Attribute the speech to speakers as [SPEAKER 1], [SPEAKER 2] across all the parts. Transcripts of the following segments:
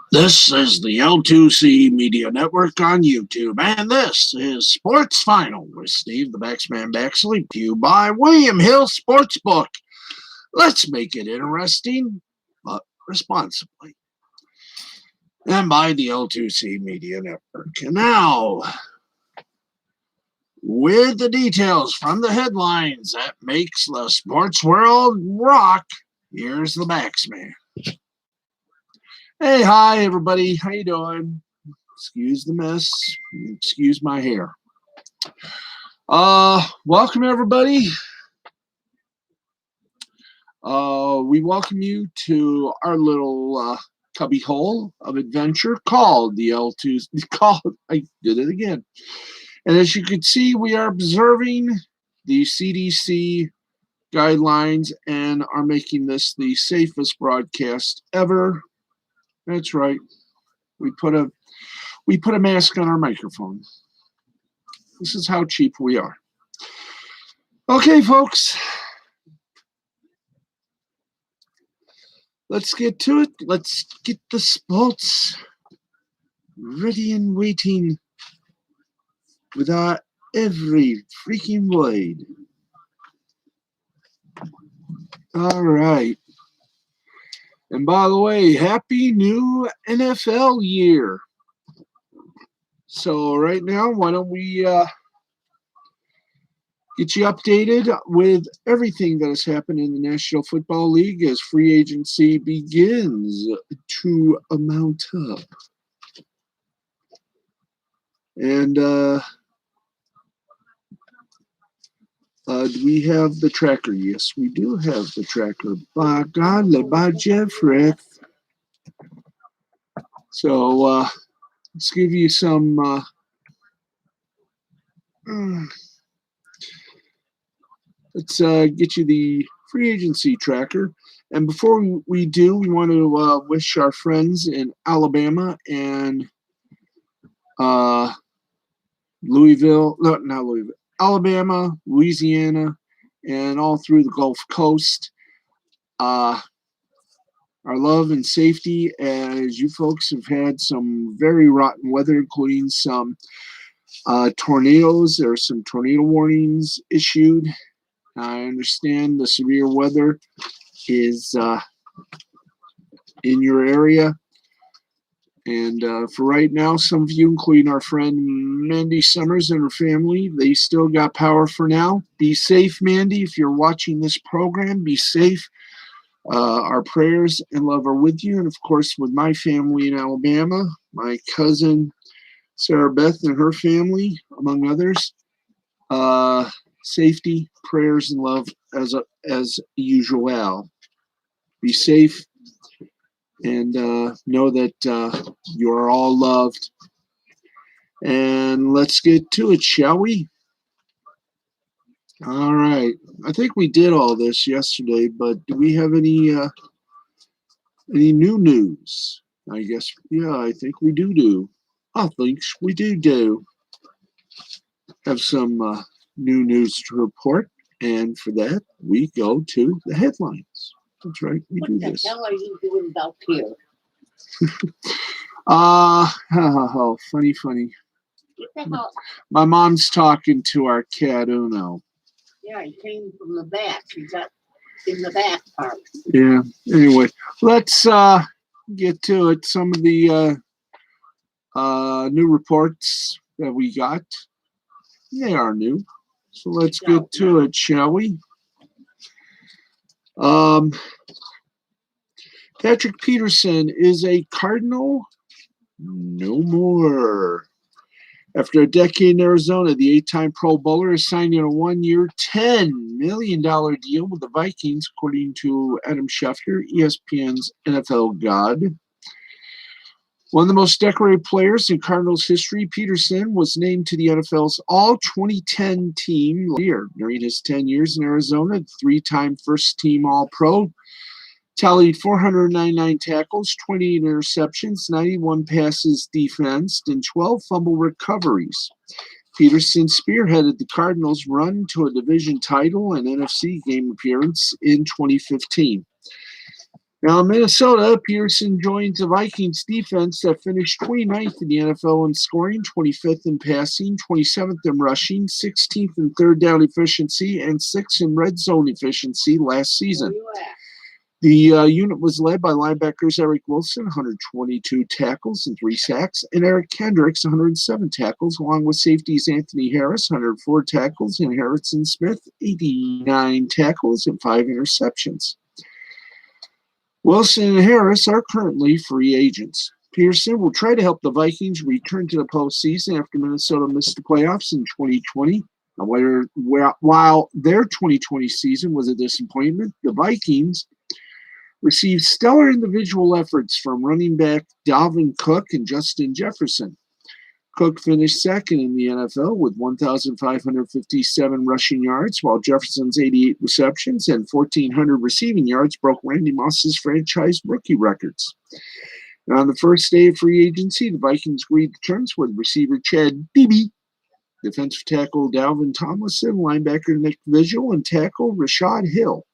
[SPEAKER 1] This is the L2C Media Network on YouTube, and this is Sports Final with Steve the Baxman Baxley, to you by William Hill Sportsbook. Let's make it interesting, but responsibly. And by the L2C Media Network. And now, with the details from the headlines that makes the sports world rock, here's the Baxman. Hey, hi, everybody. How you doing? Excuse the mess. Excuse my hair. Welcome, everybody. We welcome you to our little cubby hole of adventure called the L2. I did it again. And as you can see, we are observing the CDC guidelines and are making this the safest broadcast ever. That's right. We put a mask on our microphone. This is how cheap we are. Okay, folks. Let's get to it. Let's get the sports ready and waiting without every freaking word. All right. And by the way, happy new NFL year. So right now, why don't we get you updated with everything that has happened in the National Football League as free agency begins to mount up. And do we have the tracker? Yes, we do have the tracker. By golly, by Jeffrey. So let's give you some let's get you the free agency tracker. And before we do, we want to wish our friends in Alabama and Louisville, no, not Louisville, Alabama, Louisiana, and all through the Gulf Coast, our love and safety, as you folks have had some very rotten weather, including some tornadoes. There are some tornado warnings issued. I understand the severe weather is in your area. And for right now, some of you, including our friend Mandy Summers and her family, they still got power for now. Be safe, Mandy. If you're watching this program, be safe. Our prayers and love are with you. And, of course, with my family in Alabama, my cousin Sarah Beth and her family, among others. Safety, prayers, and love as usual. Be safe. And know that you are all loved. And let's get to it, shall we? All right. I think we did all this yesterday, but do we have any new news? I guess, yeah, I think we do. I think we do have some new news to report. And for that, we go to the headlines. That's right. We do this.
[SPEAKER 2] What the hell are you doing back here?
[SPEAKER 1] Funny. My mom's talking to our cat Uno.
[SPEAKER 2] Yeah, he came from the back. He got in the back part.
[SPEAKER 1] Yeah. Anyway, let's get to it. Some of the new reports that we got. They are new. So let's get to it, shall we? Patrick Peterson is a Cardinal no more. After a decade in Arizona, the 8-time Pro Bowler is signing a 1-year, $10 million deal with the Vikings, according to Adam Schefter, ESPN's NFL God. One of the most decorated players in Cardinals history, Peterson was named to the NFL's All-2010 team last year. During his 10 years in Arizona, the 3-time first-team All-Pro tallied 499 tackles, 28 interceptions, 91 passes defensed, and 12 fumble recoveries. Peterson spearheaded the Cardinals' run to a division title and NFC game appearance in 2015. Now, in Minnesota, Pearson joins the Vikings defense that finished 29th in the NFL in scoring, 25th in passing, 27th in rushing, 16th in third down efficiency, and 6th in red zone efficiency last season. The unit was led by linebackers Eric Wilson, 122 tackles and 3 sacks, and Eric Kendricks, 107 tackles, along with safeties Anthony Harris, 104 tackles, and Harrison Smith, 89 tackles and 5 interceptions. Wilson and Harris are currently free agents. Pearson will try to help the Vikings return to the postseason after Minnesota missed the playoffs in 2020. While their 2020 season was a disappointment, the Vikings received stellar individual efforts from running back Dalvin Cook and Justin Jefferson. Cook finished second in the NFL with 1,557 rushing yards, while Jefferson's 88 receptions and 1,400 receiving yards broke Randy Moss's franchise rookie records. And on the first day of free agency, the Vikings agreed to terms with receiver Chad Beebe, defensive tackle Dalvin Tomlinson, linebacker Nick Vigil, and tackle Rashad Hill.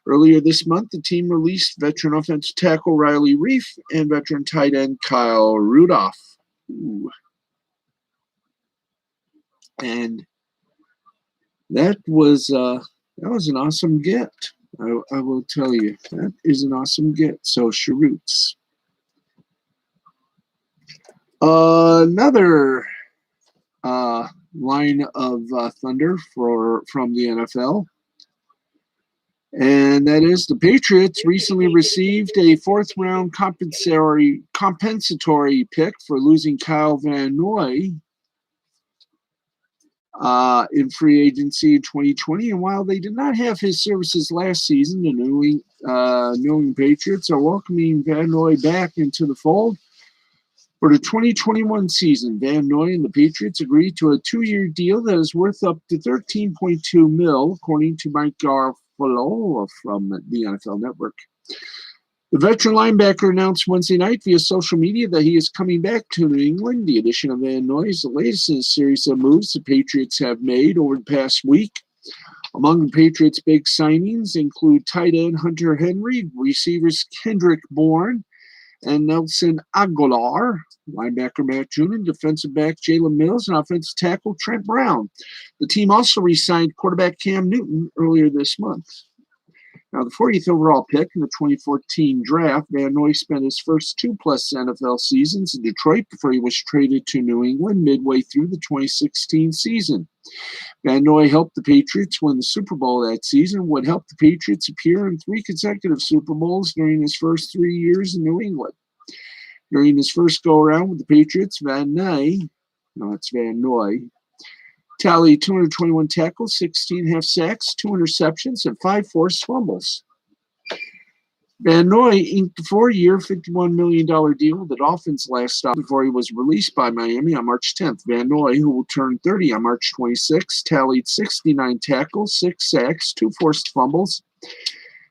[SPEAKER 1] Earlier this month, the team released veteran offensive tackle Riley Reif and veteran tight end Kyle Rudolph. Ooh. And that was an awesome get. I will tell you, that is an awesome get. So Charoots. Another line of thunder from the NFL. And that is the Patriots recently received a 4th-round compensatory pick for losing Kyle Van Noy in free agency in 2020. And while they did not have his services last season, the New England Patriots are welcoming Van Noy back into the fold. For the 2021 season, Van Noy and the Patriots agreed to a 2-year deal that is worth up to $13.2 million, according to Mike Garofalo from the NFL Network. The veteran linebacker announced Wednesday night via social media that he is coming back to New England. The addition of Van Noy is the latest in a series of moves the Patriots have made over the past week. Among the Patriots' big signings include tight end Hunter Henry, receivers Kendrick Bourne, and Nelson Aguilar, linebacker Matt Judon, defensive back Jalen Mills, and offensive tackle Trent Brown. The team also re-signed quarterback Cam Newton earlier this month. Now, the 40th overall pick in the 2014 draft, Van Noy spent his first 2+ NFL seasons in Detroit before he was traded to New England midway through the 2016 season. Van Noy helped the Patriots win the Super Bowl that season, would help the Patriots appear in 3 consecutive Super Bowls during his first 3 years in New England. During his first go-around with the Patriots, Van Noy tallied 221 tackles, 16 half sacks, 2 interceptions, and 5 forced fumbles. Van Noy inked a 4-year, $51 million deal with the Dolphins last stop before he was released by Miami on March 10th. Van Noy, who will turn 30 on March 26th, tallied 69 tackles, 6 sacks, 2 forced fumbles,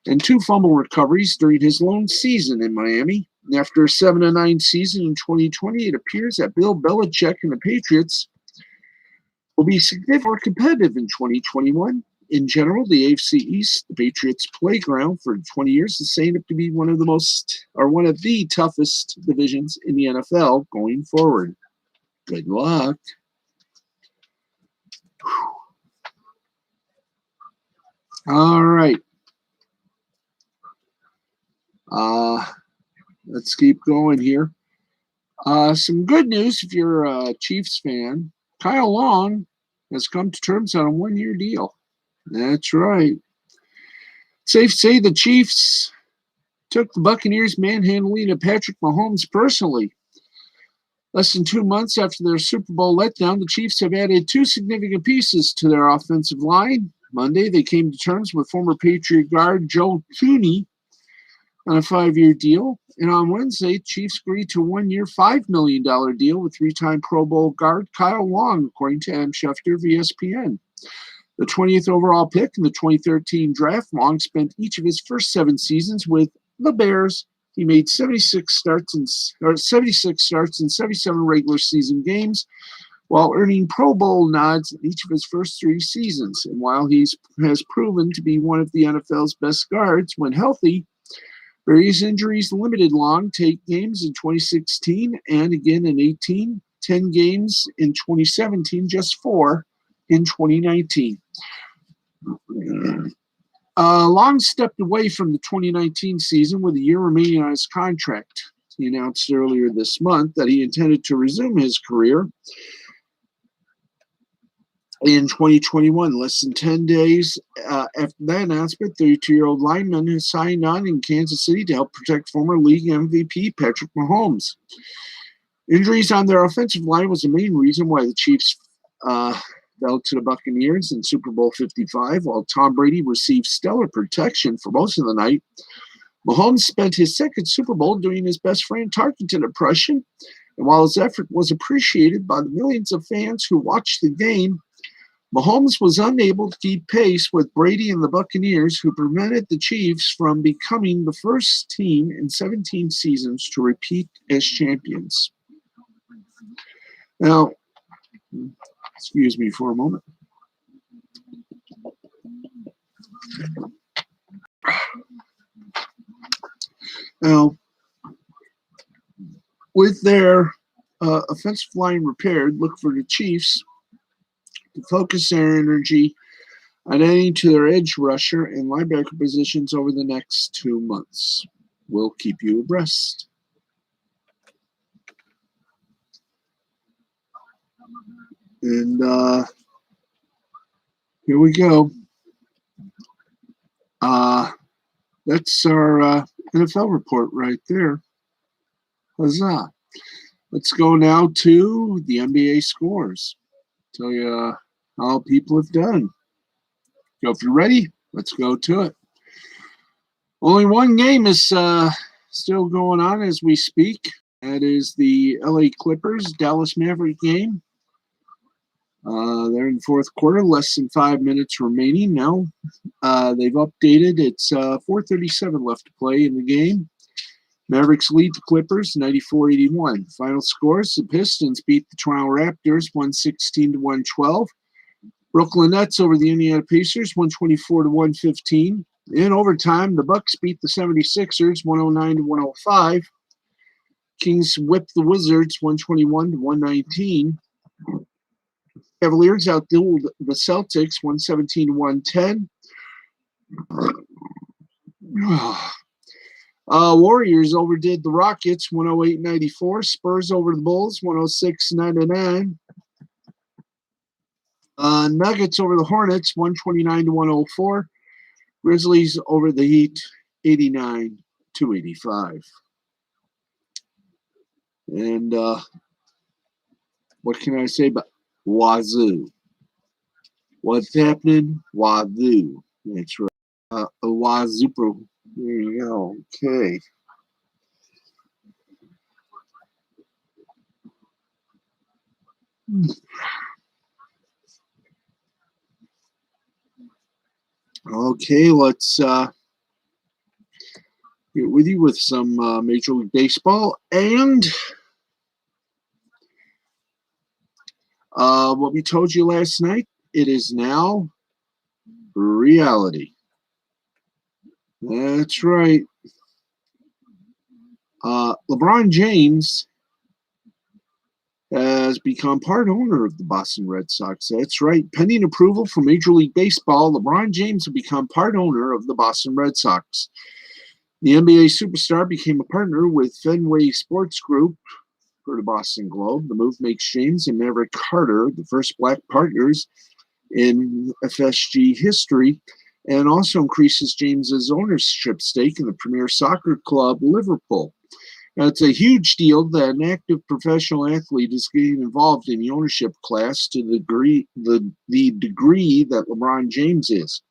[SPEAKER 1] and 2 fumble recoveries during his lone season in Miami. After a 7-9 season in 2020, it appears that Bill Belichick and the Patriots will be significantly more competitive in 2021. In general, the AFC East, the Patriots' playground for 20 years, is saying up to be one of the toughest divisions in the NFL going forward. Good luck. All right. Let's keep going here. Some good news if you're a Chiefs fan. Kyle Long has come to terms on a 1-year deal. That's right. Safe to say the Chiefs took the Buccaneers' manhandling of Patrick Mahomes personally. Less than 2 months after their Super Bowl letdown, the Chiefs have added 2 significant pieces to their offensive line. Monday, they came to terms with former Patriot guard Joe Thuney on a 5-year deal. And on Wednesday, Chiefs agreed to a 1-year, $5 million deal with 3-time Pro Bowl guard Kyle Long, according to Adam Schefter of ESPN. The 20th overall pick in the 2013 draft, Long spent each of his first 7 seasons with the Bears. He made 76 starts in 77 regular season games, while earning Pro Bowl nods in each of his first 3 seasons. And while he has proven to be one of the NFL's best guards when healthy, Various injuries limited long take games in 2016 and again in 18, 10 games in 2017, just 4 in 2019. Long stepped away from the 2019 season with a year remaining on his contract. He announced earlier this month that he intended to resume his career in 2021. Less than 10 days after that announcement, 32-year-old lineman has signed on in Kansas City to help protect former league MVP Patrick Mahomes. Injuries on their offensive line was the main reason why the Chiefs fell to the Buccaneers in Super Bowl 55, while Tom Brady received stellar protection for most of the night. Mahomes spent his second Super Bowl doing his best Fran Tarkenton impression, and while his effort was appreciated by the millions of fans who watched the game, Mahomes was unable to keep pace with Brady and the Buccaneers, who prevented the Chiefs from becoming the first team in 17 seasons to repeat as champions. Now, excuse me for a moment. Now, with their offensive line repaired, look for the Chiefs to focus their energy on adding to their edge rusher and linebacker positions over the next 2 months. We'll keep you abreast. And here we go. That's our NFL report right there. Huzzah. Let's go now to the NBA scores. Tell you how people have done. So if you're ready, let's go to it. Only one game is still going on as we speak. That is the LA Clippers Dallas Maverick game. They're in the fourth quarter, less than 5 minutes remaining now. They've updated. It's 4:37 left to play in the game. Mavericks lead the Clippers 94-81. Final scores: the Pistons beat the Toronto Raptors 116-112. Brooklyn Nets over the Indiana Pacers 124-115. In overtime, the Bucks beat the 76ers 109-105. Kings whipped the Wizards 121-119. Cavaliers outdueled the Celtics 117-110. Warriors overdid the Rockets 108-94. Spurs over the Bulls 106-99. Nuggets over the Hornets 129-104. Grizzlies over the Heat 89-85. And what can I say about Wazoo? What's happening? Wazoo. That's right. A Wazoo. There you go. Okay. Okay, let's get with you with some Major League Baseball. And what we told you last night, it is now reality. That's right. LeBron James has become part owner of the Boston Red Sox. That's right. Pending approval from Major League Baseball, LeBron James will become part owner of the Boston Red Sox. The NBA superstar became a partner with Fenway Sports Group for the Boston Globe. The move makes James and Maverick Carter the first black partners in FSG history, and also increases James's ownership stake in the premier soccer club, Liverpool. Now, it's a huge deal that an active professional athlete is getting involved in the ownership class to the degree that LeBron James is.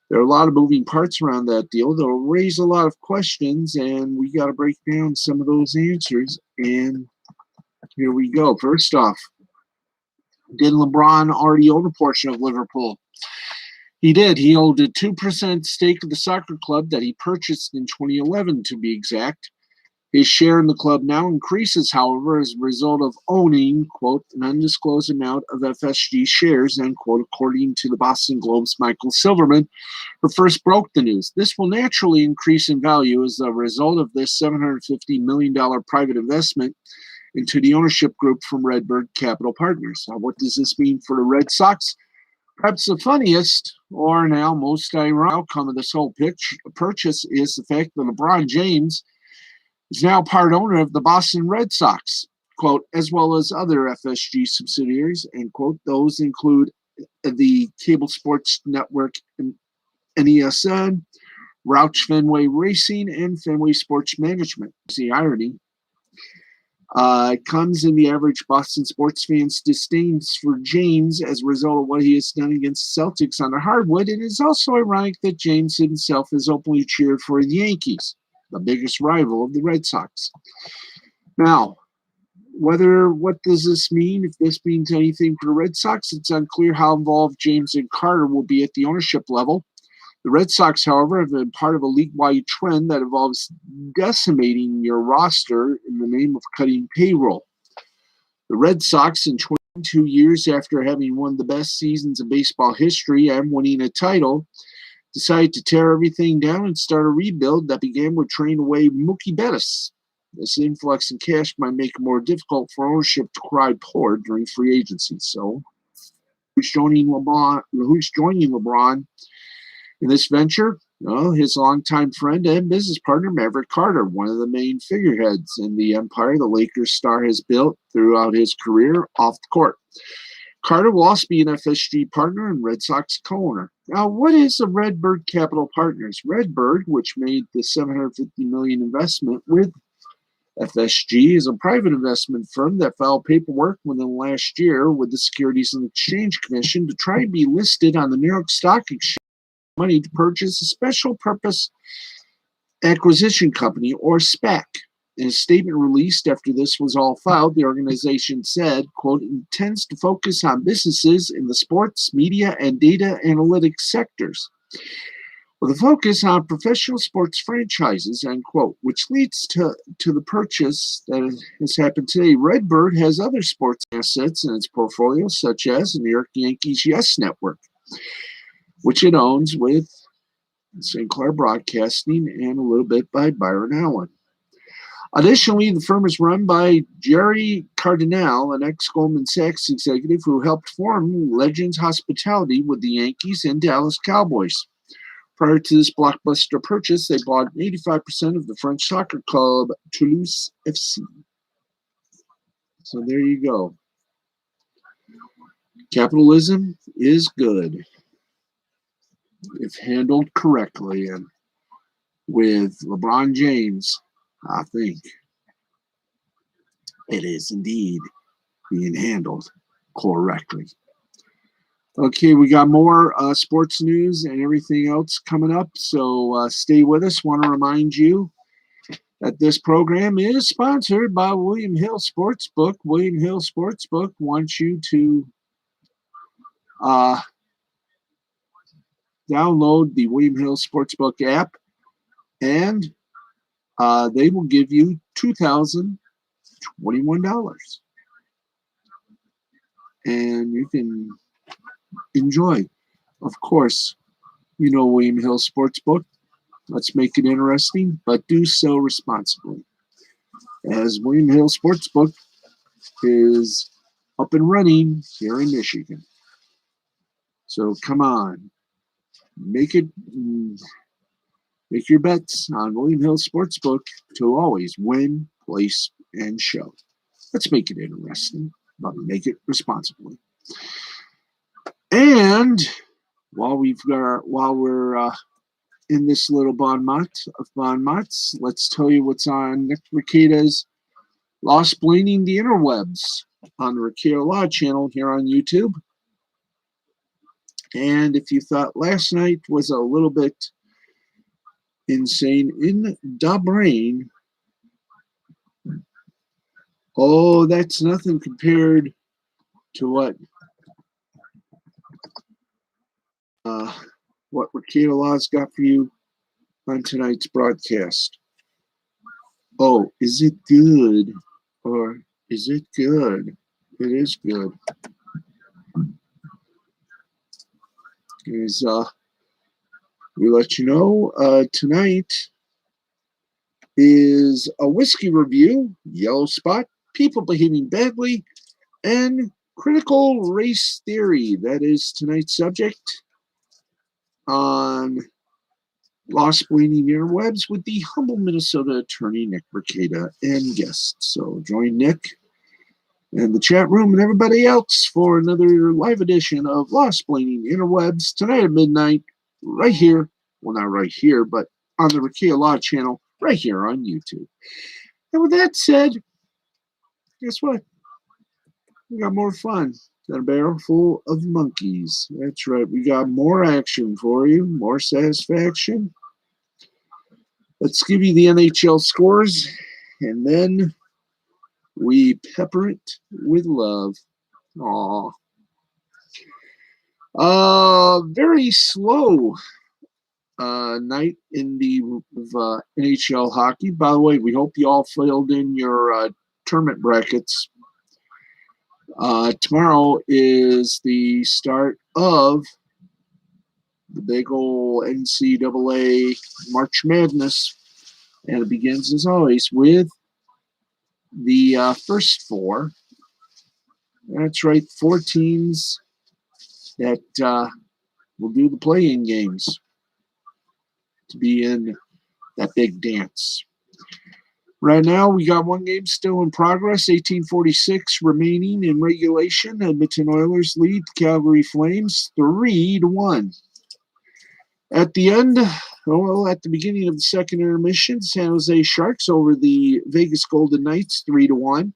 [SPEAKER 1] There are a lot of moving parts around that deal that will raise a lot of questions, and we got to break down some of those answers. And here we go. First off, did LeBron already own a portion of Liverpool? He did. He owned a 2% stake of the soccer club that he purchased in 2011, to be exact. His share in the club now increases, however, as a result of owning, quote, an undisclosed amount of FSG shares, end quote, according to the Boston Globe's Michael Silverman, who first broke the news. This will naturally increase in value as a result of this $750 million private investment into the ownership group from Redbird Capital Partners. Now, what does this mean for the Red Sox? Perhaps the funniest, or now most ironic outcome of this whole purchase is the fact that LeBron James is now part owner of the Boston Red Sox, quote, as well as other FSG subsidiaries, end quote. Those include the cable sports network NESN, Roush Fenway Racing, and Fenway Sports Management. The irony it comes in the average Boston sports fan's disdain for James as a result of what he has done against the Celtics on the hardwood. It is also ironic that James himself has openly cheered for the Yankees, the biggest rival of the Red Sox. Now, what does this mean? If this means anything for the Red Sox, it's unclear how involved James and Carter will be at the ownership level. The Red Sox, however, have been part of a league-wide trend that involves decimating your roster in the name of cutting payroll. The Red Sox, in 22 years after having won the best seasons in baseball history and winning a title, decided to tear everything down and start a rebuild that began with trading away Mookie Betts. This influx in cash might make it more difficult for ownership to cry poor during free agency. So, who's joining LeBron in this venture? Well, his longtime friend and business partner, Maverick Carter, one of the main figureheads in the empire the Lakers star has built throughout his career off the court. Carter will also be an FSG partner and Red Sox co-owner. Now, what is the Redbird Capital Partners? Redbird, which made the $750 million investment with FSG, is a private investment firm that filed paperwork within last year with the Securities and Exchange Commission to try and be listed on the New York Stock Exchange. Money to purchase a special purpose acquisition company, or SPAC. In a statement released after this was all filed, the organization said, quote, intends to focus on businesses in the sports, media, and data analytics sectors, with a focus on professional sports franchises, end quote, which leads to the purchase that has happened today. Redbird has other sports assets in its portfolio, such as the New York Yankees Yes Network, which it owns with Sinclair Broadcasting and a little bit by Byron Allen. Additionally, the firm is run by Jerry Cardinale, an ex-Goldman Sachs executive who helped form Legends Hospitality with the Yankees and Dallas Cowboys. Prior to this blockbuster purchase, they bought 85% of the French soccer club Toulouse FC. So there you go. Capitalism is good if handled correctly, and with LeBron James, I think it is indeed being handled correctly. Okay, we got more sports news and everything else coming up, so stay with us. Want to remind you that this program is sponsored by William Hill Sportsbook. William Hill Sportsbook wants you to download the William Hill Sportsbook app, and they will give you $2,021. And you can enjoy. Of course, you know William Hill Sportsbook. Let's make it interesting, but do so responsibly, as William Hill Sportsbook is up and running here in Michigan. So come on, make your bets on William Hill Sportsbook to always win, place, and show. Let's make it interesting, but make it responsibly. And while we're in this little bon mot of bon mots, let's tell you what's on Nick Riqueda's Lost Blaming the Interwebs on the Riqueda Law channel here on YouTube. And if you thought last night was a little bit insane in the brain, oh, that's nothing compared to what Riqueda Law's got for you on tonight's broadcast. Oh, is it good? Or is it good? It is good. Is we let you know tonight is a whiskey review, Yellow Spot, People Behaving Badly, and Critical Race Theory. That is tonight's subject on Lost Bleeding Interwebs with the humble Minnesota attorney Nick Mercada and guests. So join Nick and the chat room and everybody else for another live edition of Lost Bleeding Interwebs tonight at midnight, right here. Well, not right here, but on the Rakia Law channel, right here on YouTube. And with that said, guess what? We got more fun than a barrel full of monkeys. That's right. We got more action for you, more satisfaction. Let's give you the NHL scores, and then we pepper it with love. Aw. Very slow night in the NHL hockey. By the way, we hope you all filled in your tournament brackets. Tomorrow is the start of the big old NCAA March Madness, and it begins as always with the first four. That's right, 4 teams that will do the play-in games to be in that big dance. Right now, we got one game still in progress, 18:46 remaining in regulation. Edmonton Oilers lead Calgary Flames 3-1. At the end, at the beginning of the second intermission, San Jose Sharks over the Vegas Golden Knights 3-1.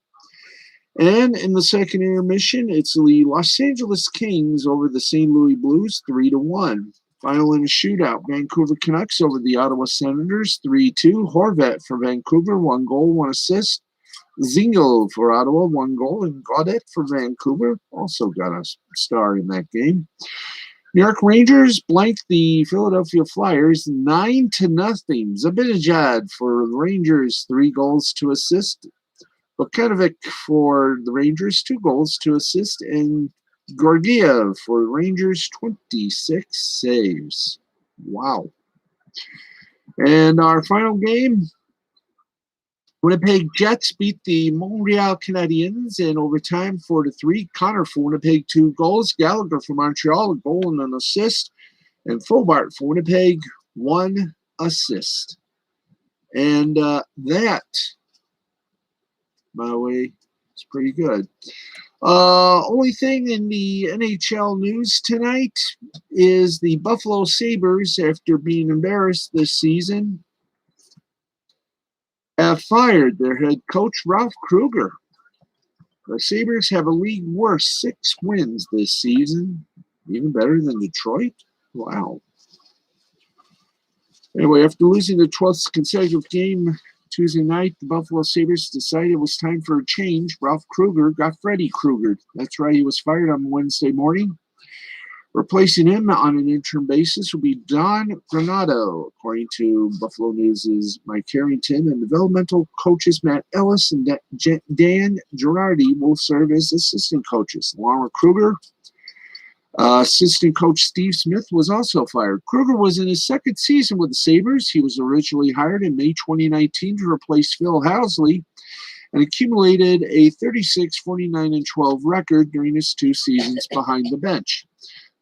[SPEAKER 1] And in the second intermission, it's the Los Angeles Kings over the St. Louis Blues 3-1. Final in a shootout, Vancouver Canucks over the Ottawa Senators 3-2. Horvat for Vancouver, 1 goal, 1 assist. Zingle for Ottawa, 1 goal, and Gaudette for Vancouver also got a star in that game. New York Rangers blanked the Philadelphia Flyers 9-0. Zabinajad for the Rangers, 3 goals, 2 assists. Bukanovic for the Rangers, 2 goals, 2 assists, and Georgiev for the Rangers, 26 saves. Wow. And our final game, Winnipeg Jets beat the Montreal Canadiens in overtime 4-3. Connor for Winnipeg, 2 goals. Gallagher for Montreal, a goal and an assist. And Fobart for Winnipeg, 1 assist. And that, by the way, is pretty good. Only thing in the NHL news tonight is the Buffalo Sabres, after being embarrassed this season, have fired their head coach, Ralph Krueger. The Sabres have a league worst 6 wins this season, even better than Detroit. Wow. Anyway, after losing the 12th consecutive game Tuesday night, the Buffalo Sabres decided it was time for a change. Ralph Krueger got Freddie Krueger. That's right, he was fired on Wednesday morning. Replacing him on an interim basis will be Don Granato, according to Buffalo News' Mike Carrington, and developmental coaches Matt Ellis and Dan Girardi will serve as assistant coaches. Along with Krueger, assistant coach Steve Smith was also fired. Krueger was in his second season with the Sabres. He was originally hired in May 2019 to replace Phil Housley and accumulated a 36-49-12 record during his 2 seasons behind the bench.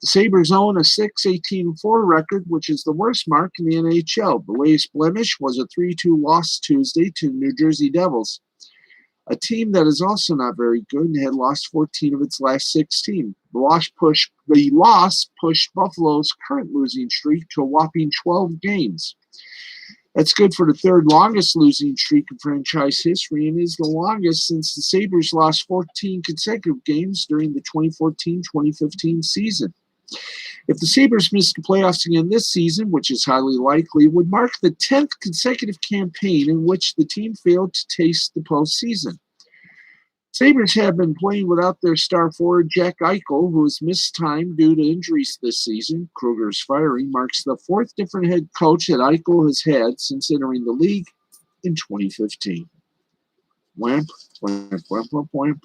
[SPEAKER 1] The Sabres own a 6-18-4 record, which is the worst mark in the NHL. The latest blemish was a 3-2 loss Tuesday to New Jersey Devils, a team that is also not very good and had lost 14 of its last 16. The loss pushed Buffalo's current losing streak to a whopping 12 games. That's good for the 3rd longest losing streak in franchise history and is the longest since the Sabres lost 14 consecutive games during the 2014-2015 season. If the Sabres miss the playoffs again this season, which is highly likely, it would mark the 10th consecutive campaign in which the team failed to taste the postseason. Sabres have been playing without their star forward Jack Eichel, who has missed time due to injuries this season. Krueger's firing marks the 4th different head coach that Eichel has had since entering the league. in 2015. Whamp, whamp, whamp, whamp, whamp.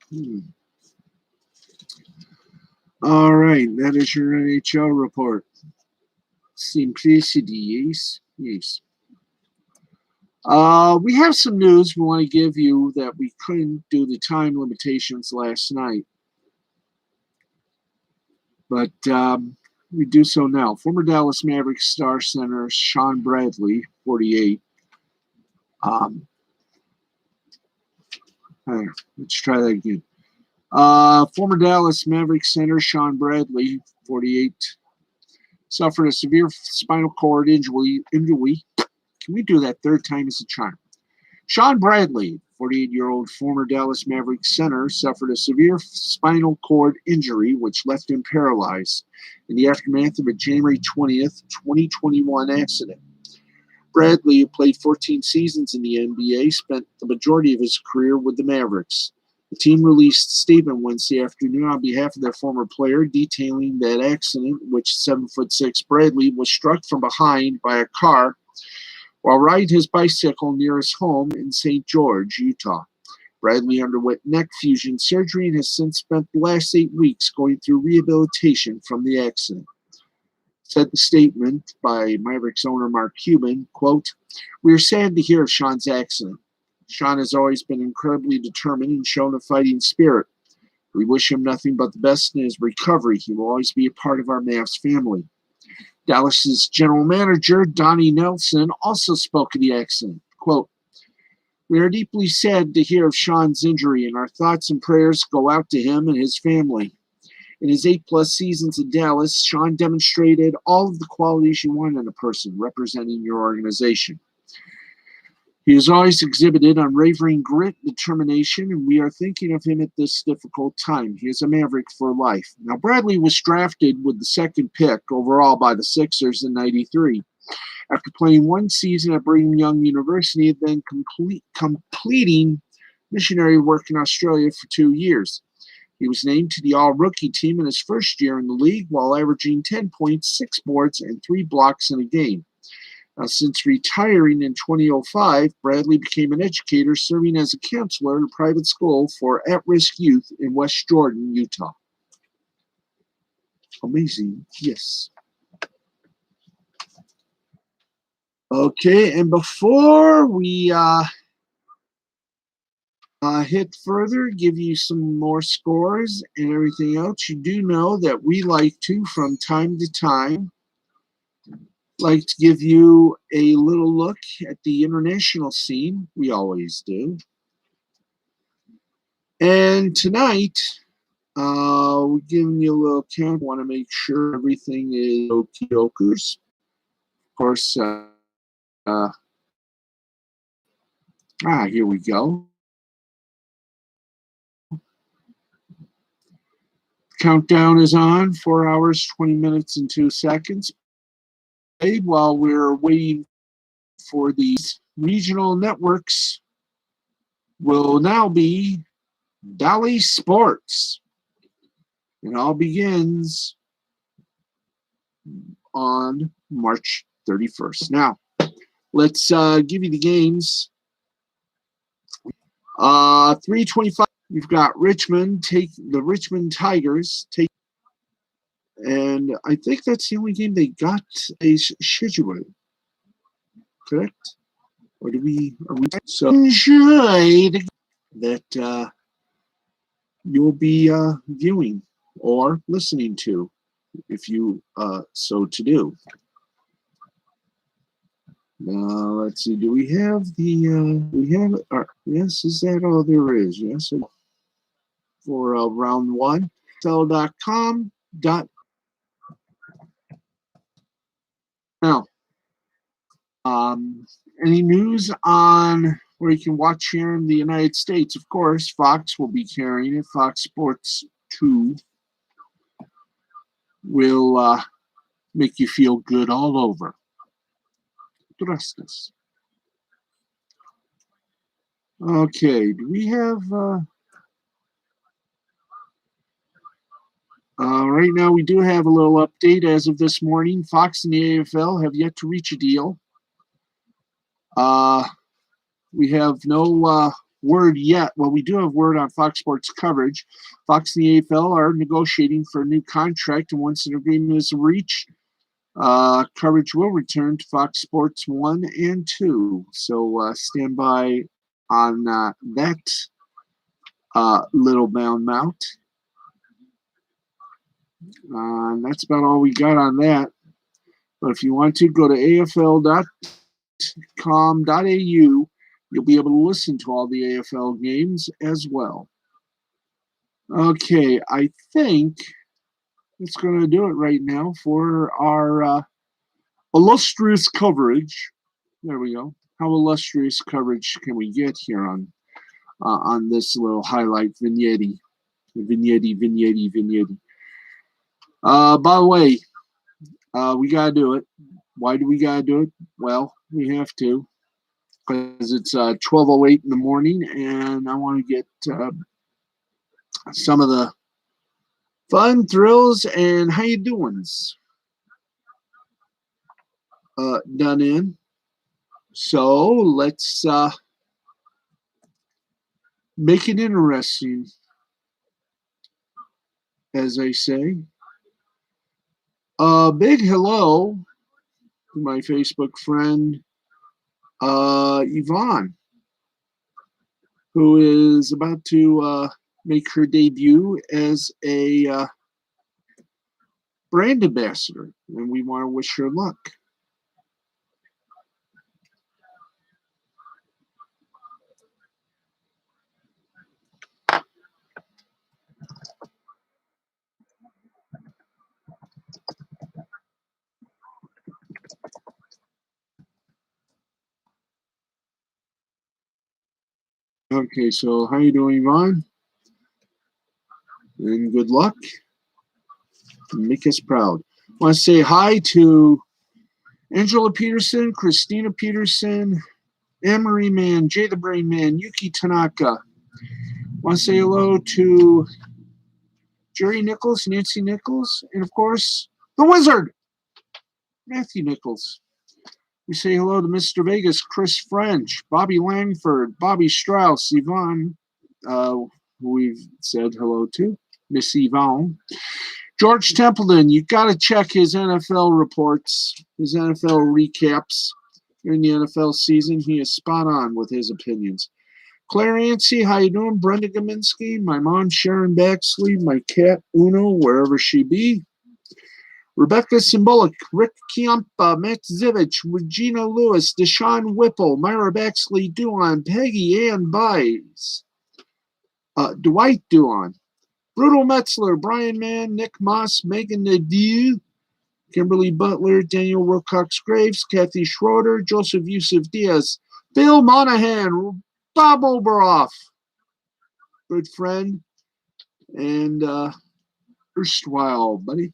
[SPEAKER 1] Hmm. All right, that is your NHL report. Simplicity, yes, yes. We have some news we want to give you that we couldn't do the time limitations last night, but we do so now. Former Dallas Mavericks star center Sean Bradley, 48. Let's try that again. Former Dallas Mavericks center Sean Bradley, 48, suffered a severe spinal cord injury. Can we do that third time as a charm? Sean Bradley, 48-year-old former Dallas Mavericks center, suffered a severe spinal cord injury which left him paralyzed in the aftermath of a January 20th, 2021 accident. Bradley, who played 14 seasons in the NBA, spent the majority of his career with the Mavericks. The team released a statement Wednesday afternoon on behalf of their former player detailing that accident in which 7'6" Bradley was struck from behind by a car while riding his bicycle near his home in St. George, Utah. Bradley underwent neck fusion surgery and has since spent the last 8 weeks going through rehabilitation from the accident. Said the statement by Mavericks owner Mark Cuban, quote, "We are sad to hear of Sean's accident. Sean has always been incredibly determined and shown a fighting spirit. We wish him nothing but the best in his recovery. He will always be a part of our Mavs family." Dallas's general manager, Donnie Nelson, also spoke of the accident. Quote, "We are deeply sad to hear of Sean's injury, and our thoughts and prayers go out to him and his family. In his 8+ seasons in Dallas, Sean demonstrated all of the qualities you want in a person representing your organization. He has always exhibited unwavering grit, determination, and we are thinking of him at this difficult time. He is a Maverick for life." Now, Bradley was drafted with the second pick overall by the Sixers in '93. After playing one season at Brigham Young University and then completing missionary work in Australia for 2 years. He was named to the All-Rookie team in his first year in the league while averaging 10 points, 6 boards, and 3 blocks in a game. Now, since retiring in 2005, Bradley became an educator serving as a counselor in a private school for at-risk youth in West Jordan, Utah. Amazing, yes. Okay, and before we hit further, give you some more scores and everything else, you do know that we like to, from time to time, like to give you a little look at the international scene. We always do. And tonight, we're giving you a little count. Want to make sure everything is okey-dokers. Of course, here we go. Countdown is on, 4 hours, 20 minutes, and 2 seconds. While we're waiting for these regional networks, will now be Dally Sports. It all begins on March 31st. Now, let's give you the games. 3:25. You've got Richmond take the Richmond Tigers take, and I think that's the only game they got a schedule. Correct? Or do we? Are we? So enjoy that you'll be viewing or listening to, if you so to do. Let's see. Do we have the? We have. Yes. Is that all there is? Yes. For round one, Tell.com. Now, any news on where you can watch here in the United States? Of course, Fox will be carrying it. Fox Sports 2 will make you feel good all over. Trust us. Okay, do we have Right now, we do have a little update as of this morning. Fox and the AFL have yet to reach a deal. We have no word yet. Well, we do have word on Fox Sports coverage. Fox and the AFL are negotiating for a new contract, and once an agreement is reached, coverage will return to Fox Sports 1 and 2. So stand by on that little bound mount. That's about all we got on that. But if you want to, go to afl.com.au. You'll be able to listen to all the AFL games as well. Okay, I think it's going to do it right now for our illustrious coverage. There we go. How illustrious coverage can we get here on this little highlight vignette? Vignette. By the way, we gotta do it. Why do we gotta do it? Well, we have to because it's 12:08 in the morning, and I want to get some of the fun thrills and how you doings done in. So let's make it interesting, as I say. Big hello to my Facebook friend Yvonne, who is about to make her debut as a brand ambassador, and we want to wish her luck. Okay, so how you doing, Yvonne? And good luck. Make us proud. I want to say hi to Angela Peterson, Christina Peterson, Amory Man, Jay the Brain Man, Yuki Tanaka. I want to say hello to Jerry Nichols, Nancy Nichols, and of course, the Wizard, Matthew Nichols. We say hello to Mr. Vegas, Chris French, Bobby Langford, Bobby Strauss, Yvonne, who we've said hello to, Miss Yvonne. George Templeton, you got to check his NFL reports, his NFL recaps during the NFL season. He is spot on with his opinions. Claire Ancy, how you doing? Brenda Gaminsky, my mom Sharon Baxley, my cat Uno, wherever she be. Rebecca Symbolic, Rick Chiampa, Matt Zivich, Regina Lewis, Deshaun Whipple, Myra Baxley Duan, Peggy Ann Bies, Dwight Duan, Brutal Metzler, Brian Mann, Nick Moss, Megan Nadeau, Kimberly Butler, Daniel Wilcox Graves, Kathy Schroeder, Joseph Yusuf Diaz, Bill Monahan, Bob Oberoff, good friend, and erstwhile, buddy.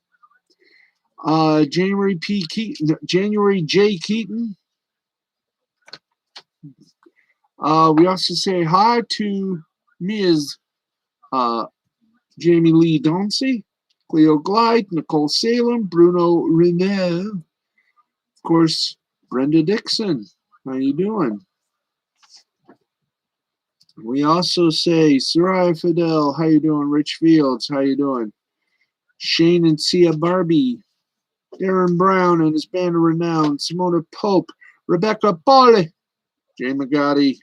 [SPEAKER 1] January J. Keaton. We also say hi to Ms. Jamie Lee Dauncey, Cleo Glide, Nicole Salem, Bruno Renel, of course, Brenda Dixon. How you doing? We also say Soraya Fidel. How you doing? Rich Fields. How you doing? Shane and Sia Barbie. Darren Brown and his band of renown. Simona Pope. Rebecca Pauli. Jay McGotti.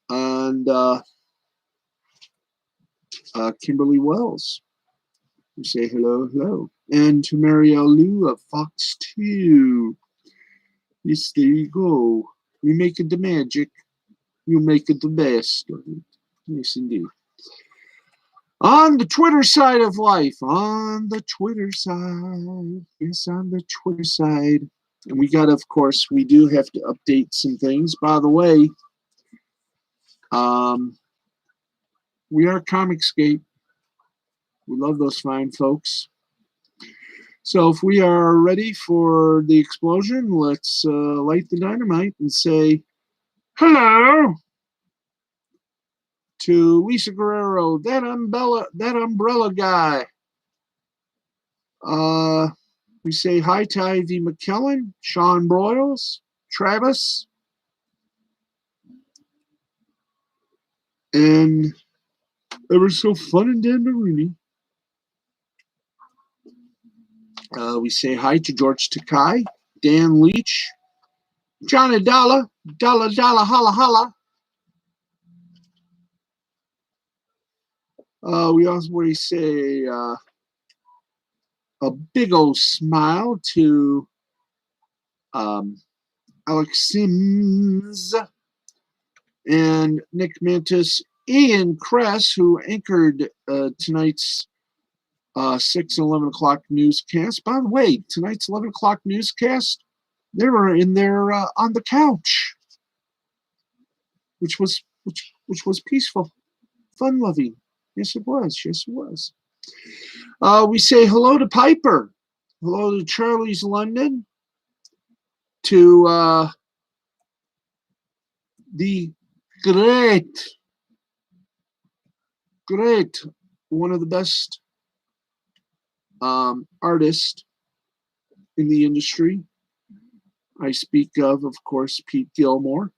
[SPEAKER 1] And Kimberly Wells. We say hello. And to Marielle Lou of Fox 2. Yes, there you go. We make it the magic. You make it the best. Yes, indeed. On the Twitter side of life. On the Twitter side. Yes, on the Twitter side. And we got, of course, we do have to update some things. By the way, we are Comicsgate. We love those fine folks. So if we are ready for the explosion, let's light the dynamite and say hello to Lisa Guerrero, that umbrella guy. We say hi to Ivy McKellen, Sean Broyles, Travis, and ever so fun and Dan Maroney. We say hi to George Takai, Dan Leach, Johnny Dollar, Dollar Dollar Holla Holla. We also say a big old smile to Alex Sims and Nick Mantis, Ian Kress, who anchored tonight's 6 and 11 o'clock newscast. By the way, tonight's 11 o'clock newscast, they were in there on the couch, which was peaceful, fun-loving. Yes, it was. Yes, it was. We say hello to Piper, hello to Charlie's London, to the great, one of the best artists in the industry. I speak of course, Peter Gilmore,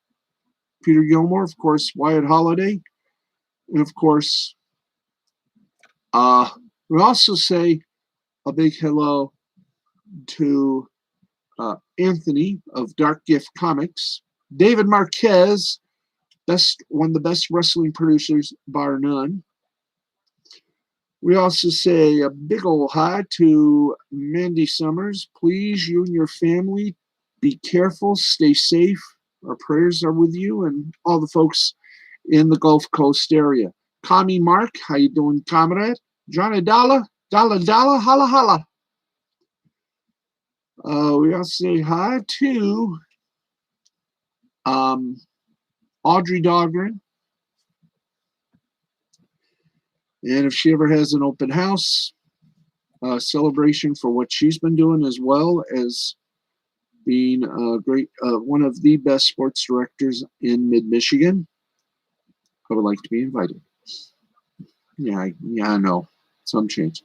[SPEAKER 1] of course, Wyatt Holliday, and of course, we also say a big hello to Anthony of Dark Gift Comics, David Marquez, one of the best wrestling producers, bar none. We also say a big old hi to Mandy Summers. Please, you and your family, be careful, stay safe. Our prayers are with you and all the folks in the Gulf Coast area. Kami Mark, how you doing, comrade? Johnny Dollar, Dollar Dollar, holla holla. We also say hi to Audrey Dahlgren. And if she ever has an open house celebration for what she's been doing, as well as being a great, one of the best sports directors in mid-Michigan, I would like to be invited. Yeah, I know. Some change.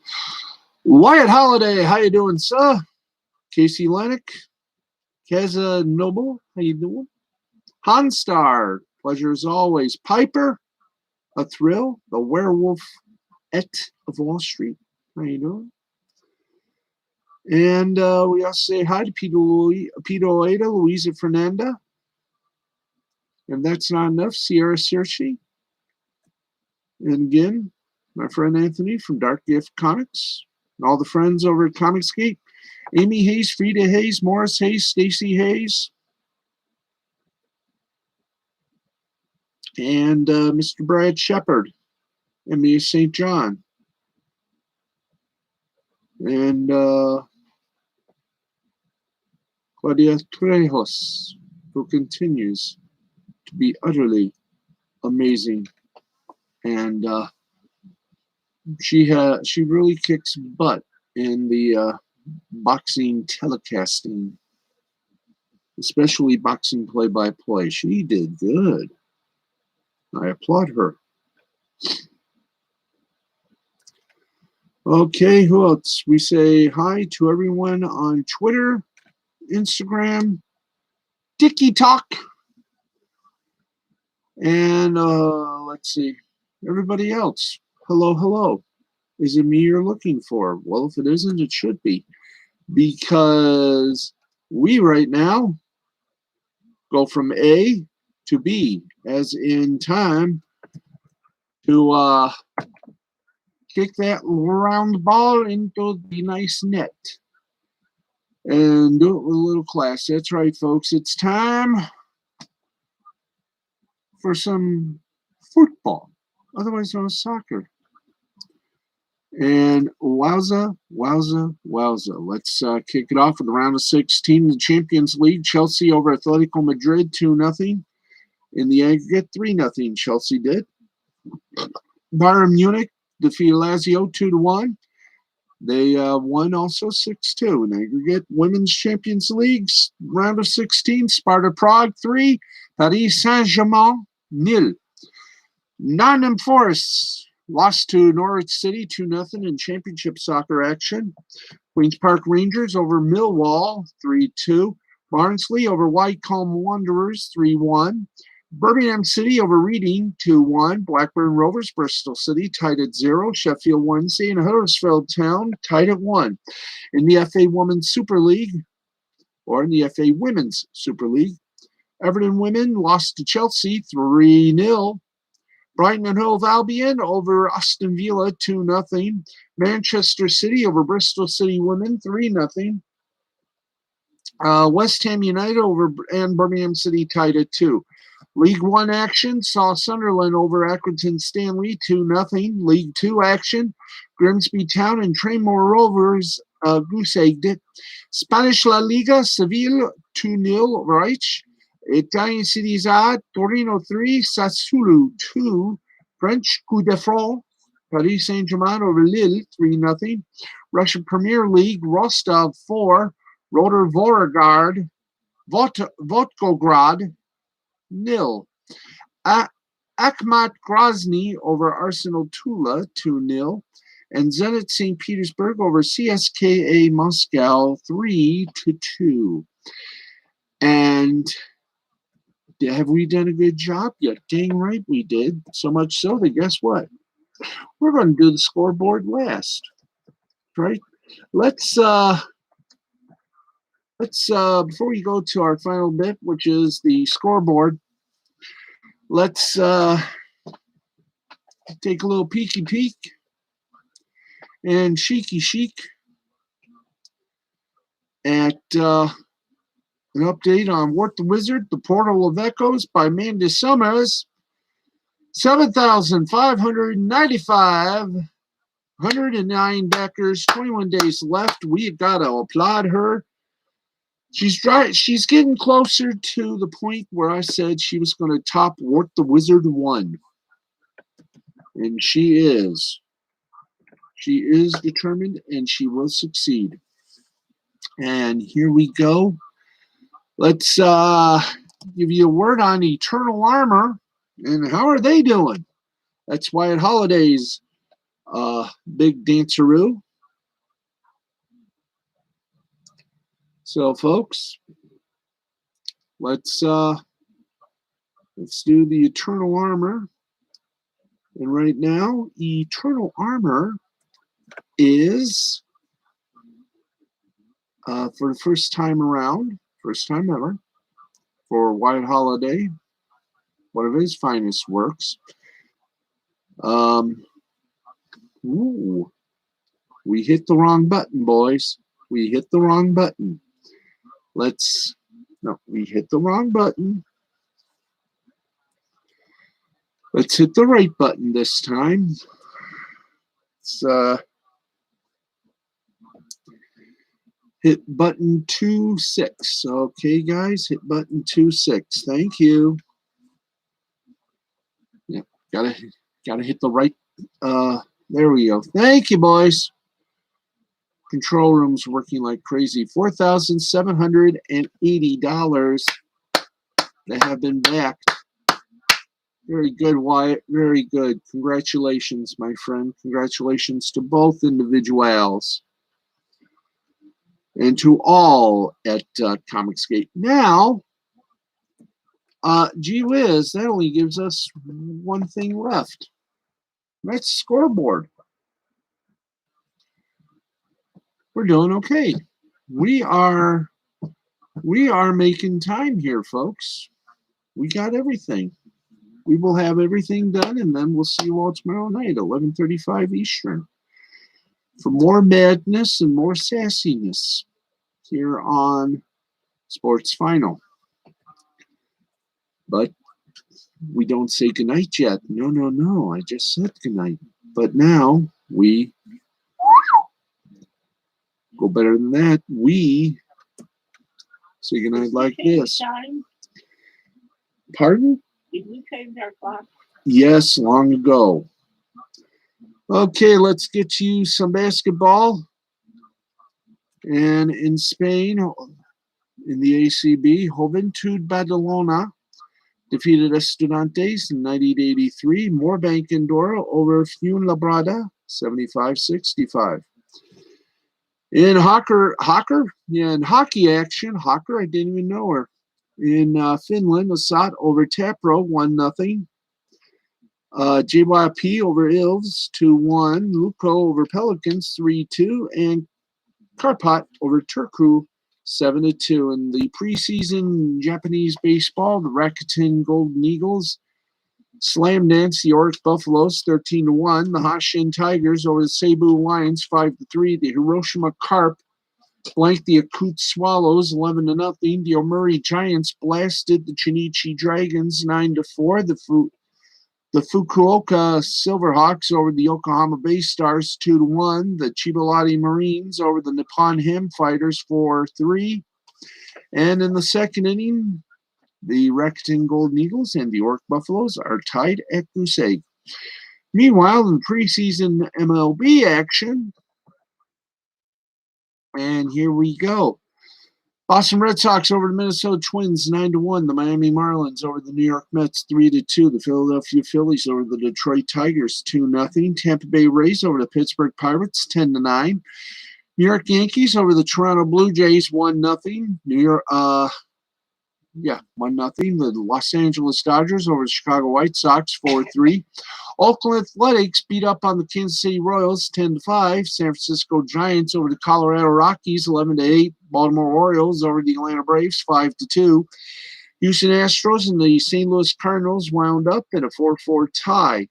[SPEAKER 1] Wyatt Holliday, how you doing, sir? Casey Lennox, Kaza Noble, how you doing? Hanstar, pleasure as always. Piper, a thrill, the werewolf of Wall Street, how you doing? And we also say hi to Peter Oeda, Louisa Fernanda. And that's not enough, Sierra Searcy. And again, my friend Anthony from Dark Gift Comics, and all the friends over at Comicsgate, Amy Hayes, Frida Hayes, Morris Hayes, Stacy Hayes, and Mr. Brad Shepard, and me, St. John, and Claudia Trejos, who continues to be utterly amazing, and she really kicks butt in the boxing telecasting, especially boxing play-by-play. She did good. I applaud her. Okay, who else? We say hi to everyone on Twitter, Instagram, TikTok, and let's see, everybody else. Hello, hello. Is it me you're looking for? Well, if it isn't, it should be, because we right now go from A to B, as in time to kick that round ball into the nice net and do it with a little class. That's right, folks. It's time for some football, otherwise known as soccer. And wowza. Let's kick it off with the round of 16 in the Champions League. Chelsea over Atletico Madrid 2-0. In the aggregate, 3-0 Chelsea did. Bayern Munich defeated Lazio 2-1. They won also 6-2 in aggregate. Women's Champions League, round of 16, Sparta Prague 3, Paris Saint-Germain 0. Nottingham Forest lost to Norwich City 2-0 in championship soccer action. Queens Park Rangers over Millwall, 3-2. Barnsley over Wycombe Wanderers, 3-1. Birmingham City over Reading, 2-1. Blackburn Rovers, Bristol City, tied at 0. Sheffield Wednesday and Huddersfield Town, tied at 1. In the FA Women's Super League, or in the FA Women's Super League, Everton Women lost to Chelsea, 3-0. Brighton and Hove Albion over Aston Villa, 2-0. Manchester City over Bristol City Women, 3-0. West Ham United over and Birmingham City tied at 2. League One action saw Sunderland over Accrington Stanley, 2-0. League Two action, Grimsby Town and Tranmere Rovers goose-egged it. Spanish La Liga, Seville 2-0 over Reich. Italian Series A, Torino 3, Sassuolo 2. French Coup de France, Paris Saint-Germain over Lille, 3-0. Russian Premier League, Rostov 4, Rotor Vorograd, Volgograd 0. Akhmat Grozny over Arsenal Tula, 2-0. And Zenit St. Petersburg over CSKA Moscow, 3-2. And have we done a good job yet? Dang right we did. So much so that guess what? We're going to do the scoreboard last, right? Let's before we go to our final bit, which is the scoreboard, let's take a little peeky peek and cheeky chic at an update on Wart the Wizard, The Portal of Echoes by Mandy Summers. 7,595, 109 backers, 21 days left. We got to applaud her. She's getting closer to the point where I said she was going to top Wart the Wizard 1. And she is. She is determined and she will succeed. And here we go. Let's give you a word on Eternal Armor and how are they doing? That's Wyatt Holiday's big danceroo. So, folks, let's do the Eternal Armor. And right now, Eternal Armor is for the first time ever, for Wyatt Holiday, one of his finest works. Ooh, we hit the wrong button, boys. We hit the wrong button. We hit the wrong button. Let's hit the right button this time. Let's hit button 2-6. Okay, guys, hit button 2-6. Thank you. Yep, gotta hit the right. There we go. Thank you, boys. Control room's working like crazy. $4,780 that have been backed. Very good, Wyatt. Very good. Congratulations, my friend. Congratulations to both individuals. And to all at Comicsgate. Now, gee whiz, that only gives us one thing left. That's scoreboard. We're doing okay. We are making time here, folks. We got everything. We will have everything done, and then we'll see you all tomorrow night, 11:35 Eastern, for more madness and more sassiness here on Sports Final. But we don't say goodnight yet. No. I just said goodnight. But now we go better than that. We say goodnight like this.
[SPEAKER 2] Time?
[SPEAKER 1] Pardon?
[SPEAKER 2] Did we change our clock?
[SPEAKER 1] Yes, long ago. Okay, let's get you some basketball. And in Spain, in the ACB, Juventud Badalona defeated Estudiantes in 90-83. Moorbank Andorra over Fuenlabrada, 75-65. In in hockey action, Hawker, I didn't even know her. In Finland, Assat over Tapro, 1-0. JYP over Ilves, 2-1. Luko over Pelicans, 3-2. And Karpat over Turku, 7-2. In the preseason Japanese baseball, the Rakuten Golden Eagles slam dance the Oryx Buffaloes, 13-1. The Hanshin Tigers over the Seibu Lions, 5-3. The Hiroshima Carp blanked the Akut Swallows, 11-0. The Omuri Giants blasted the Chinichi Dragons, 9-4. The Fukuoka Silverhawks over the Yokohama Bay Stars, 2-1. The Chibalati Marines over the Nippon Ham Fighters, 4-3. And in the second inning, the Rakuten Golden Eagles and the Orc Buffaloes are tied at goose egg. Meanwhile, in preseason MLB action, and here we go. Boston Red Sox over the Minnesota Twins, 9-1. The Miami Marlins over the New York Mets, 3-2. The Philadelphia Phillies over the Detroit Tigers, 2-0. Tampa Bay Rays over the Pittsburgh Pirates, 10-9. New York Yankees over the Toronto Blue Jays, 1-0. 1-0. The Los Angeles Dodgers over the Chicago White Sox, 4-3. Oakland Athletics beat up on the Kansas City Royals, 10-5. San Francisco Giants over the Colorado Rockies, 11-8. Baltimore Orioles over the Atlanta Braves, 5-2. Houston Astros and the St. Louis Cardinals wound up in a 4-4 tie.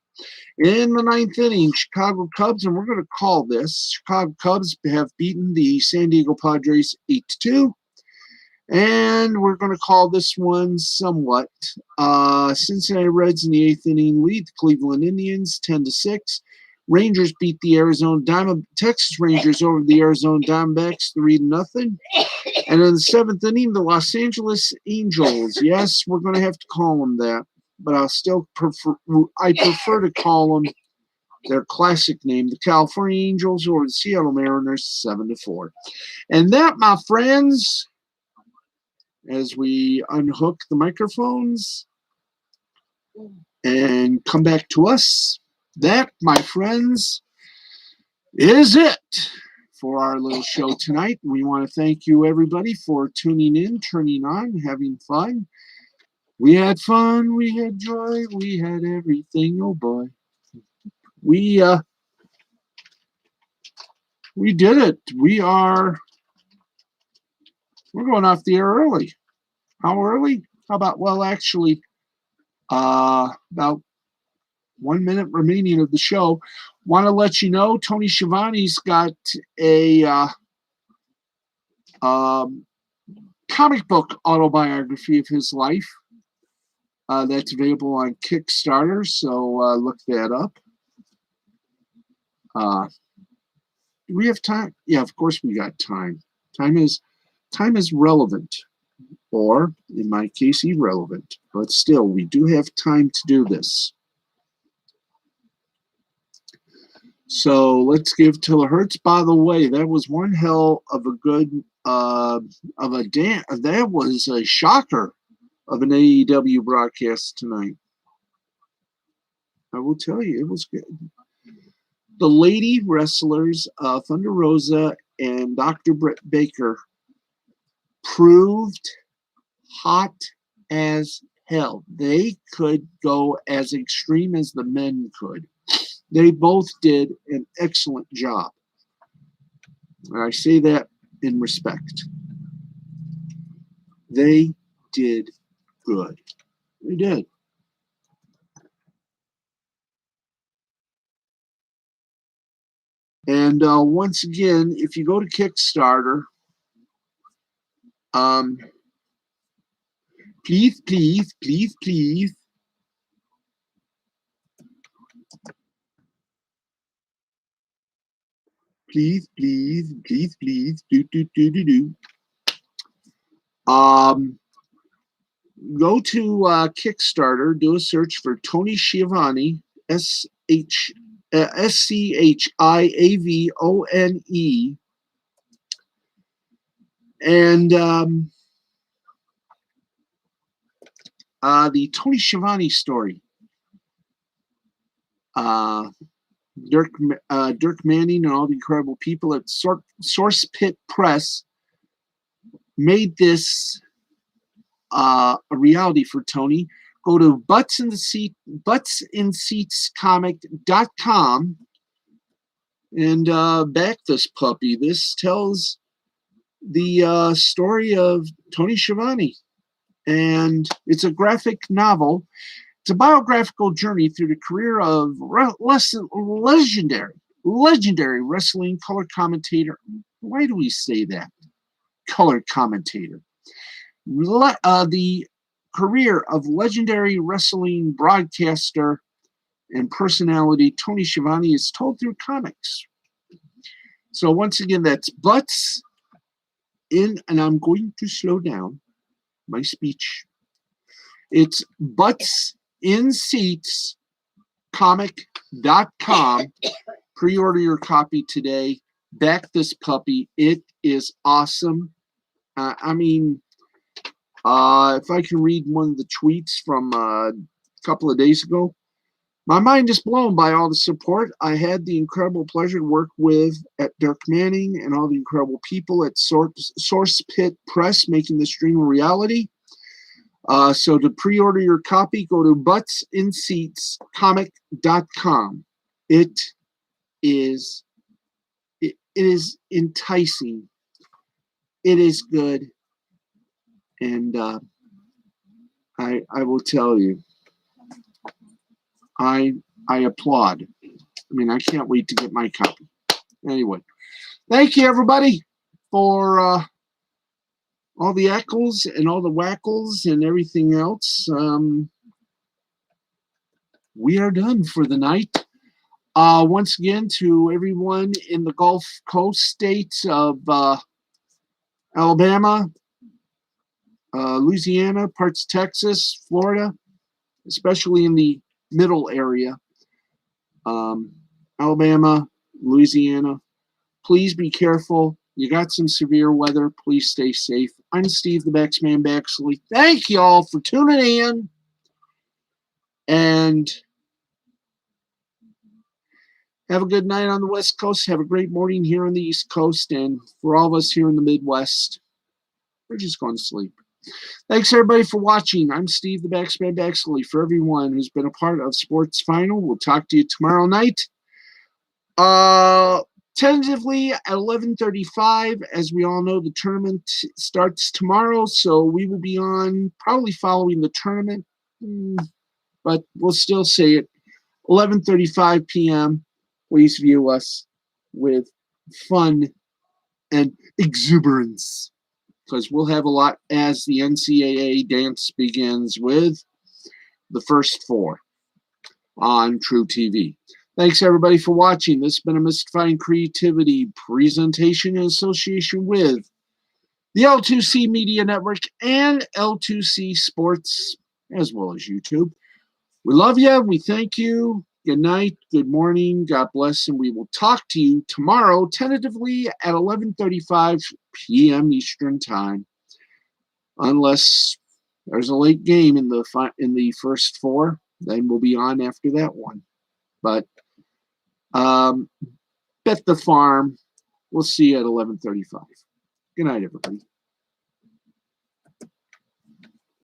[SPEAKER 1] In the ninth inning, Chicago Cubs, and we're going to call this, Chicago Cubs have beaten the San Diego Padres 8-2. And we're going to call this one somewhat. Cincinnati Reds in the eighth inning lead the Cleveland Indians 10-6. Rangers beat the Texas Rangers over the Arizona Diamondbacks 3-0. And in the seventh inning, the Los Angeles Angels. Yes, we're going to have to call them that, but I prefer to call them their classic name, the California Angels over the Seattle Mariners 7-4. And that, my friends, as we unhook the microphones and come back to us, that, my friends, is it for our little show tonight. We want to thank you, everybody, for tuning in, turning on, having fun. We had fun, we had joy, we had everything, oh boy. We did it. We're going off the air early. How early? How about, well, actually, about 1 minute remaining of the show. Want to let you know, Tony Schiavone's got a comic book autobiography of his life that's available on Kickstarter, so look that up. Do we have time? Yeah, of course we got time. Time is relevant, or in my case, irrelevant. But still, we do have time to do this. So let's give Tilla Hertz. By the way, that was one hell of a good that was a shocker of an AEW broadcast tonight. I will tell you, it was good. The lady wrestlers, Thunder Rosa and Dr. Britt Baker, proved hot as hell. They could go as extreme as the men could. They both did an excellent job. And I say that in respect. They did good. They did. And once again, if you go to Kickstarter, please, go to Kickstarter, do a search for Tony Schiavone, Schiavone, and the Tony Schiavone story. Dirk Manning and all the incredible people at Source Pit Press made this a reality for Tony. Go to buttsandseatscomic.com and back this puppy. This tells the story of Tony Schiavone, and it's a graphic novel. It's a biographical journey through the career of legendary wrestling color commentator. Why do we say that? Color commentator. The career of legendary wrestling broadcaster and personality Tony Schiavone is told through comics. So once again, that's Butts in, and I'm going to slow down my speech. It's buttsinsseatscomic.com. Pre-order your copy today. Back this puppy. It is awesome. If I can read one of the tweets from a couple of days ago, my mind is blown by all the support. I had the incredible pleasure to work with at Dirk Manning and all the incredible people at Source Pit Press making this dream a reality. So to pre-order your copy, go to buttsinsseatscomic.com. It is enticing. It is good. And I will tell you, I applaud. I can't wait to get my copy. Anyway, thank you everybody for all the echoes and all the wackles and everything else. We are done for the night. Once again, to everyone in the Gulf Coast states of Alabama, Louisiana, parts of Texas, Florida, especially in the middle area, Alabama, Louisiana, please be careful. You got some severe weather. Please stay safe. I'm Steve the Baxman Baxley. Thank you all for tuning in. And have a good night on the West Coast. Have a great morning here on the East Coast. And for all of us here in the Midwest, we're just going to sleep. Thanks, everybody, for watching. I'm Steve the Baxman Baxley. For everyone who's been a part of Sports Final, we'll talk to you tomorrow night. Tentatively at 11:35, as we all know, the tournament starts tomorrow, so we will be on probably following the tournament, but we'll still say it. 11:35 p.m. Please view us with fun and exuberance, because we'll have a lot as the NCAA dance begins with the first four on True TV. Thanks, everybody, for watching. This has been a Mystifying Creativity presentation in association with the L2C Media Network and L2C Sports, as well as YouTube. We love you. We thank you. Good night. Good morning. God bless. And we will talk to you tomorrow, tentatively at 11:35 p.m. Eastern Time, unless there's a late game in the first four. Then we'll be on after that one. But bet the farm. We'll see you at 11:35. Good night, everybody.